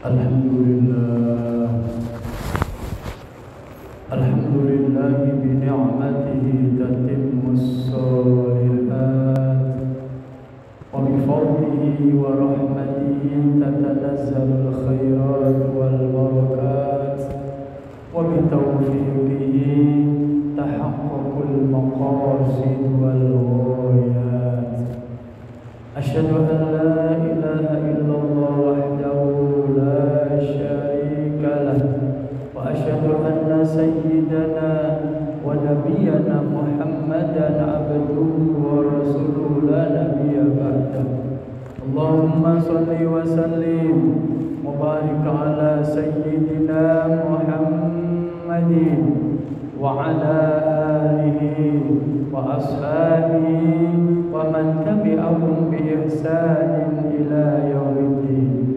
Alhamdulillah, Alhamdulillah bi ni'matihi tatimmus shalihat wa bi fadlihi wa rahmatihi tatanazzalul khairat wal barakat wa bi tawfiqihi tahaqqaqul maqasid wal ghayat. Asyhadu an la ilaha illallah wahdahu la syarika lah wa asyhadu anna sayyidana wa nabiyyana Muhammadan abduhu wa rasuluhu la nabiyya ba'dahu. Allahumma salli wa sallim wa barik ala sayyidina Muhammadin wa ala alihi wa ashabihi wa man tabi'ahum bi ihsanin ila yaumiddin.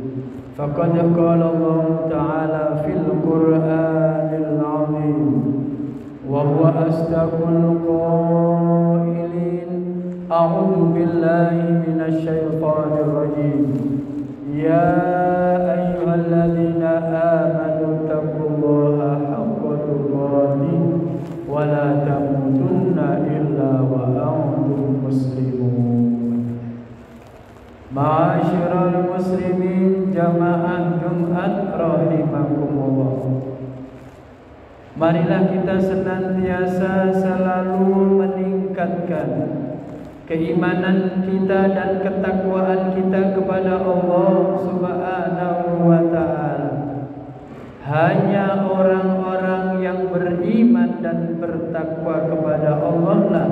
Faqad qala Allah ta'ala fil Qur'anil 'azim wa huwa asdaqul qailin. A'udzu billahi minasy syaithanir rajim. Ya ayyuhalladzina amanu taqullaha haqqa tuqatih wa la tamutunna illa wa antum muslimun. Ma'asyiral muslimin jamaah Jumat rahimakumullah. Marilah kita senantiasa selalu meningkatkan keimanan kita dan ketakwaan kita kepada Allah Subhanahu wa ta'ala. Hanya orang-orang yang beriman dan bertakwa kepada Allah lah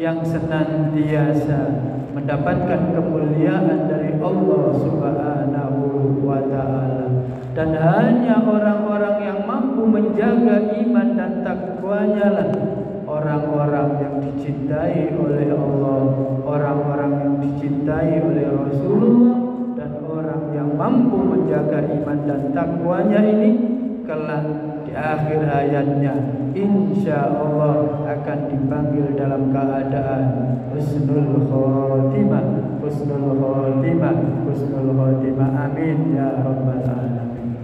yang senantiasa mendapatkan kemuliaan dari Allah Subhanahu wa ta'ala. Dan hanya orang-orang yang mampu menjaga iman dan takwanya lah orang-orang yang dicintai oleh Allah, orang-orang yang dicintai oleh Rasulullah, dan orang yang mampu menjaga iman dan takwanya ini kelak di akhir hayatnya insya Allah akan dipanggil dalam keadaan husnul khotimah, husnul khotimah, husnul khotimah. Amin ya rabbal alamin.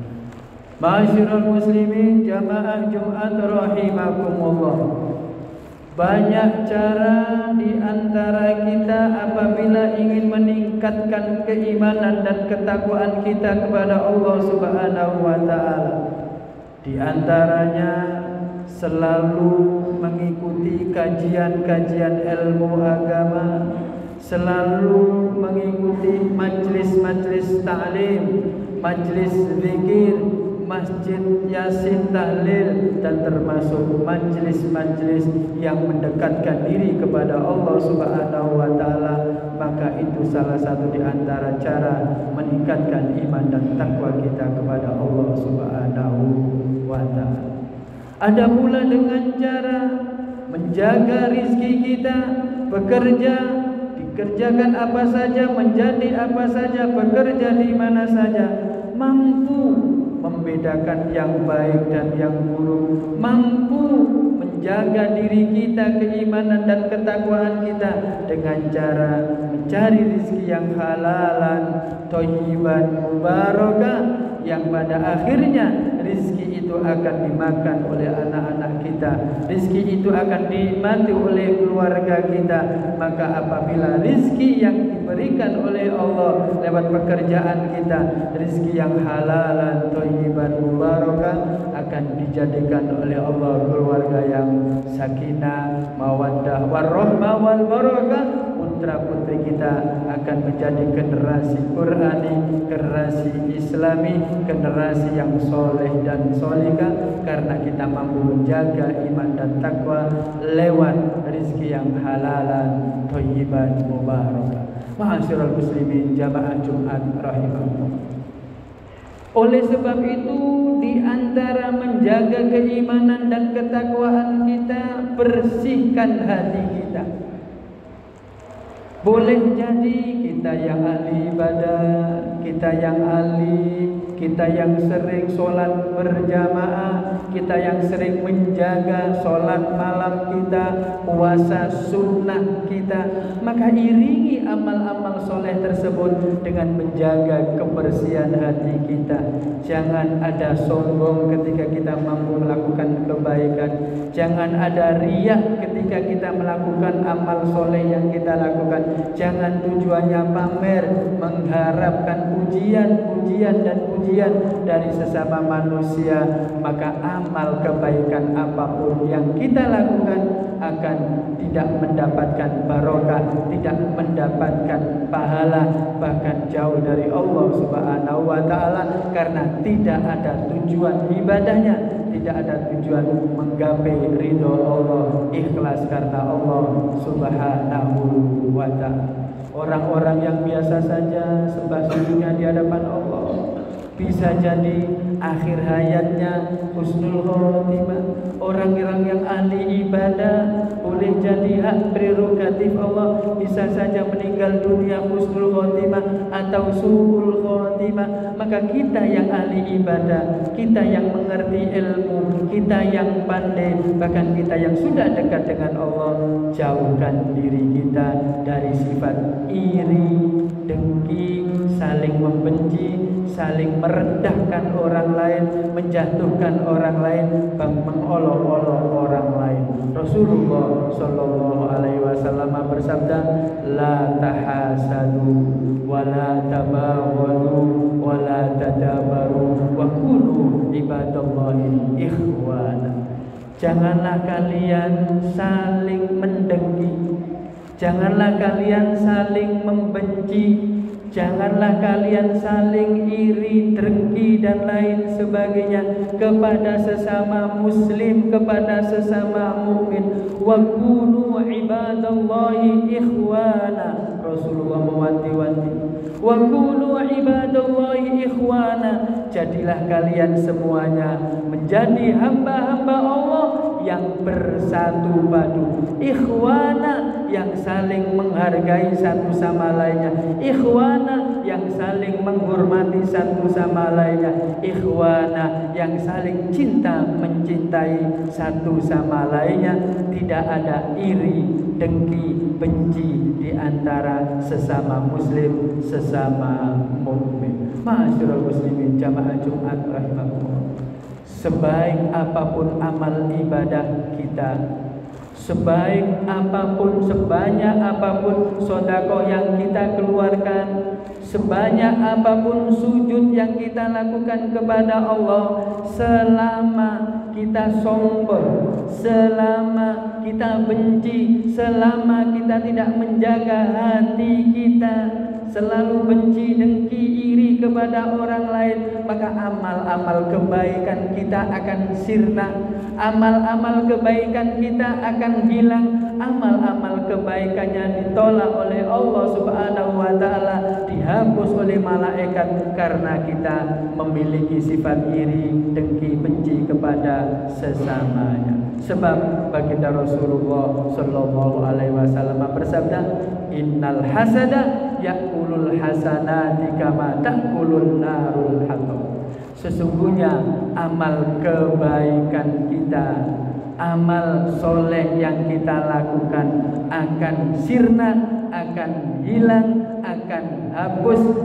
Ma'asyiral muslimin jamaah Jumat rahimakumullah. Banyak cara di antara kita apabila ingin meningkatkan keimanan dan ketakwaan kita kepada Allah Subhanahu wa ta'ala. Di antaranya selalu mengikuti kajian-kajian ilmu agama, selalu mengikuti majlis-majlis ta'lim, majlis zikir, masjid yasin tahlil, dan termasuk majlis-majlis yang mendekatkan diri kepada Allah Subhanahu wa ta'ala. Maka itu salah satu di antara cara meningkatkan iman dan takwa kita kepada Allah Subhanahu wa ta'ala. Ada pula dengan cara menjaga rizki kita, bekerja, dikerjakan apa saja, menjadi apa saja, bekerja di mana saja, mampu membedakan yang baik dan yang buruk, mampu menjaga diri kita, keimanan dan ketakwaan kita dengan cara mencari rezeki yang halalan, thayyiban, mubarakah, yang pada akhirnya rezeki itu akan dimakan oleh anak-anak kita, rezeki itu akan dinikmati oleh keluarga kita. Maka apabila rezeki yang diberikan oleh Allah lewat pekerjaan kita, rezeki yang halalan, thayyiban, mubarakah, akan dijadikan oleh Allah keluarga yang sakinah, mawaddah, warahmah, wal barakah. Putra-putri kita akan menjadi generasi Qurani, generasi Islami, generasi yang soleh dan solihah, karena kita mampu menjaga iman dan takwa lewat rezeki yang halalan, thayyiban, mubarakah. Ma'asyiral muslimin jamaah Jumat rahimahullah. Oleh sebab itu, di antara menjaga keimanan dan ketakwaan kita, bersihkan hati kita. Boleh jadi kita yang ahli ibadah, kita yang alim, kita yang sering sholat berjamaah, kita yang sering menjaga sholat malam kita, puasa sunnah kita, maka iringi amal-amal soleh tersebut dengan menjaga kebersihan hati kita. Jangan ada sombong ketika kita mampu melakukan kebaikan. Jangan ada riya ketika kita melakukan amal soleh yang kita lakukan. Jangan tujuannya pamer, mengharapkan pujian dan pujian dari sesama manusia. Maka amal kebaikan apapun yang kita lakukan akan tidak mendapatkan barokah, tidak mendapatkan pahala, bahkan jauh dari Allah Subhanahu wa taala, karena tidak ada tujuan ibadahnya, tidak ada tujuan menggapai ridho Allah, ikhlas karena Allah Subhanahu wa taala. Orang-orang yang biasa saja sembah sunyinya di hadapan Allah, bisa jadi akhir hayatnya husnul khotimah. Orang-orang yang ahli ibadah boleh jadi hak prerogatif Allah, bisa saja meninggal dunia husnul khotimah atau su'ul khotimah. Maka kita yang ahli ibadah, kita yang mengerti ilmu, kita yang pandai, bahkan kita yang sudah dekat dengan Allah, jauhkan diri kita dari sifat iri, dengki, saling membenci, saling merendahkan orang lain, menjatuhkan orang lain, mengolok-olok orang lain. Rasulullah Shallallahu Alaihi Wasallam bersabda, la tahasadu, wala tabaghadu, wala tadabaru, wa kunu ibadallahi ikhwana. Janganlah kalian saling mendengki, janganlah kalian saling membenci, janganlah kalian saling iri, dengki dan lain sebagainya kepada sesama muslim, kepada sesama mukmin. Wa kunu ibadallahi ikhwana. Rasulullah mewanti-wanti. Wa kunu ibadallahi ikhwana. Jadilah kalian semuanya menjadi hamba-hamba Allah yang bersatu padu. Ikhwana, yang saling menghargai satu sama lainnya. Ikhwana, yang saling menghormati satu sama lainnya. Ikhwana, yang saling cinta mencintai satu sama lainnya. Tidak ada iri, dengki, benci di antara sesama muslim, sesama mukmin. Ma'asyiral muslimin jamaah Jumat rahimakumullah. Sebaik apapun amal ibadah kita, sebaik apapun, sebanyak apapun sedekah yang kita keluarkan, sebanyak apapun sujud yang kita lakukan kepada Allah, selama kita sombong, selama kita benci, selama kita tidak menjaga hati kita, selalu benci, dengki, iri kepada orang lain, maka amal-amal kebaikan kita akan sirna, amal-amal kebaikan kita akan hilang, amal-amal kebaikannya ditolak oleh Allah Subhanahu wa taala, dihapus oleh malaikat karena kita memiliki sifat iri, dengki, benci kepada sesamanya. Sebab baginda Rasulullah Shallallahu Alaihi Wasallam bersabda, innal hasada yakulul hasanati kama takulun narul hatab. Sesungguhnya amal kebaikan kita, amal soleh yang kita lakukan akan sirna, akan hilang, akan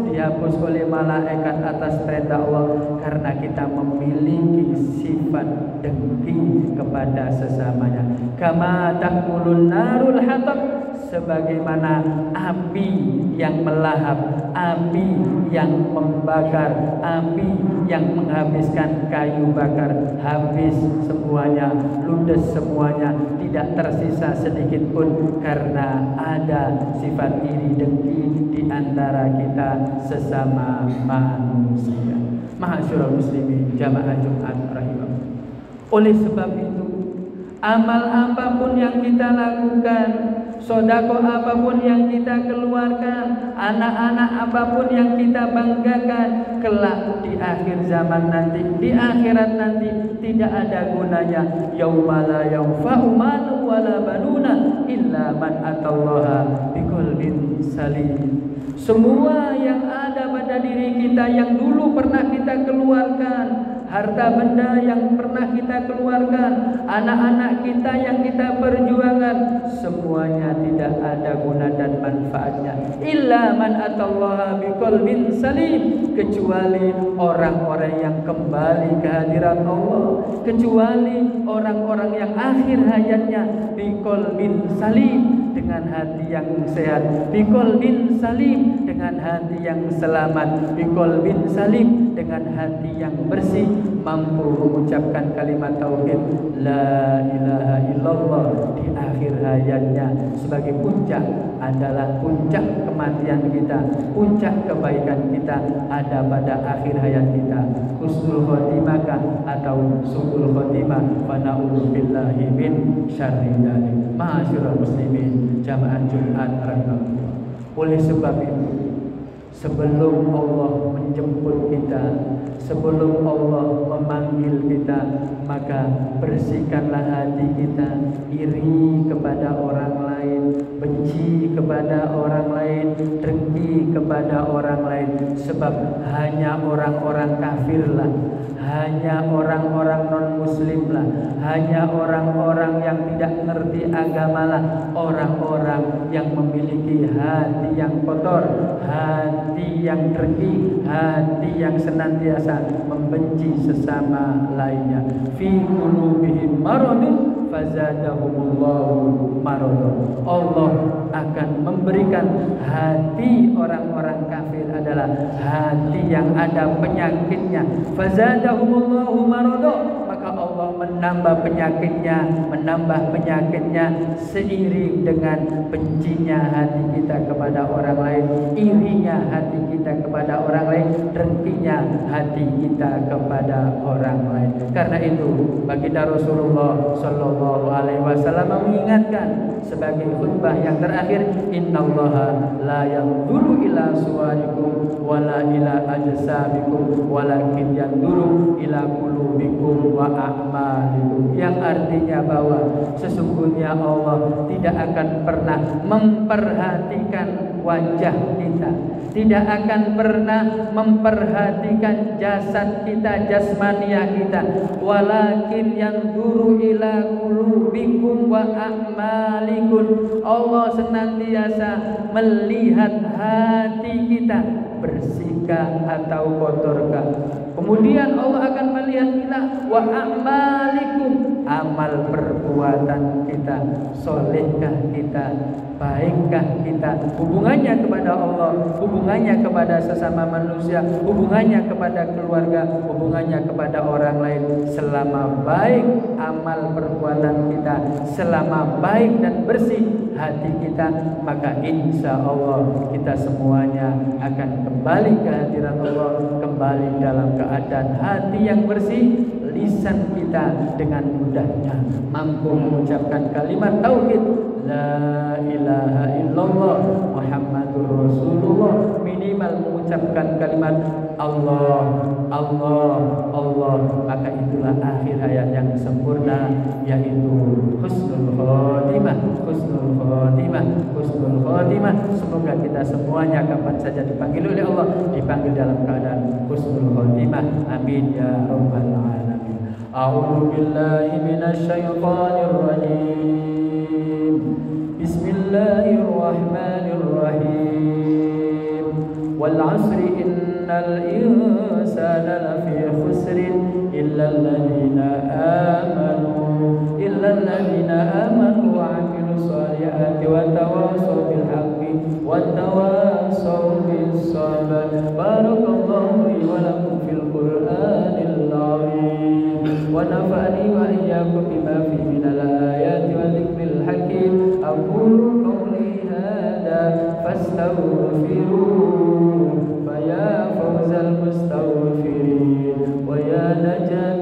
dihapus oleh malaikat atas perintah Allah, karena kita memiliki sifat dengki kepada sesamanya. Kama takulun narul hatab, sebagaimana api yang melahap, api yang membakar, api yang menghabiskan kayu bakar, habis semuanya, ludes semuanya, tidak tersisa sedikit pun karena ada sifat iri dengki di antara kita sesama manusia. Ma'asyiral muslimin jamaah Jumat rahimahullah. Oleh sebab itu, amal apapun yang kita lakukan, sedekah apapun yang kita keluarkan, anak-anak apapun yang kita banggakan, kelak di akhir zaman nanti, di akhirat nanti tidak ada gunanya. Yauma la yanfa'u malun wala banuna illa man atallaha biqalbin salim. Semua yang ada pada diri kita yang dulu pernah kita keluarkan, harta benda yang pernah kita keluarkan, anak-anak kita yang kita perjuangkan, semuanya tidak ada guna dan manfaatnya. Illa man atallaha biqalbin salim, kecuali orang-orang yang kembali ke hadirat Allah, kecuali orang-orang yang akhir hayatnya biqalbin salim, dengan hati yang sehat, biqalbin salim, dengan hati yang selamat, biqalbin salim, dengan hati yang bersih, mampu mengucapkan kalimat tauhid la ilaha illallah di akhir hayatnya sebagai puncak, adalah puncak kematian kita, puncak kebaikan kita ada pada akhir hayat kita. Husnul khotimah atau su'ul khotimah, wa na'udzu billahi min syarri dzalik. Ma'asyiral muslimin, jamaah Jumat rahimahullah. Oleh sebab itu, sebelum Allah menjemput kita, sebelum Allah memanggil kita, maka bersihkanlah hati kita, iri kepada orang lain, benci kepada orang lain, dengki kepada orang lain. Sebab hanya orang-orang kafirlah, hanya orang-orang non-muslimlah, hanya orang-orang yang tidak mengerti agamalah, orang-orang yang memiliki hati yang kotor, hati yang dengki, hati yang senantiasa membenci sesama lainnya. Fi qulubihim maradun fazadahumullahu maradun. Allah akan memberikan hati orang-orang kafir adalah hati yang ada penyakitnya. Fazadahumullahu maradun, maka Allah menambah penyakitnya seiring dengan bencinya hati kita kepada orang lain, irinya hati kita kepada orang lain, dengkinya hati kita kepada orang lain. Karena itu baginda Rasulullah sallallahu alaihi wasallam mengingatkan sebagai khutbah yang terakhir, innallaha la yanzuru ila suwarikum wala ila ajsamikum walakin yanzuru ila qulubikum wa a'malikum, yang artinya bahwa sesungguhnya Allah tidak akan pernah memperhatikan wajah kita, tidak akan pernah memperhatikan jasad kita, jasmaniah kita, walakin yanzuru ila qulubikum wa a'malikum. Allah senantiasa melihat hati kita, bersihkah atau kotorkah. Kemudian Allah akan melihat kita wa a'malikum, amal perbuatan kita, solehkah kita, baikkah kita, hubungannya kepada Allah, hubungannya kepada sesama manusia, hubungannya kepada keluarga, hubungannya kepada orang lain. Selama baik amal perbuatan kita, selama baik dan bersih hati kita, maka insya Allah kita semuanya akan kembali ke hadirat Allah, kembali dalam keadaan hati yang bersih, lisan kita dengan mudahnya mampu mengucapkan kalimat tauhid la ilaha illallah Muhammadur Rasulullah, minimal mengucapkan kalimat Allah, Allah, Allah, maka itulah akhir hayat yang sempurna, yaitu husnul khotimah, husnul khotimah, husnul khotimah. Semoga kita semuanya kapan saja dipanggil oleh Allah, dipanggil dalam keadaan husnul khotimah. Amin ya rabbal alamin. A'udzu billahi minasy syaithanir rajim. Bismillahirrahmanirrahim. Wal 'asri innal insana lafi khusrin illa alladziina amanu wa 'amilus solihati wa tawassaw bil haqqi wa tawassaw bis sabr. Barakallahu li wa lakum fil Qur'anil 'azim wa nafa'ani wa iyyakum bima fihi minal ayati wa dzikril hakim. Aqulu qawli hadza fastaghfiruhu fa ya fawzal mustaghfirin wa ya najat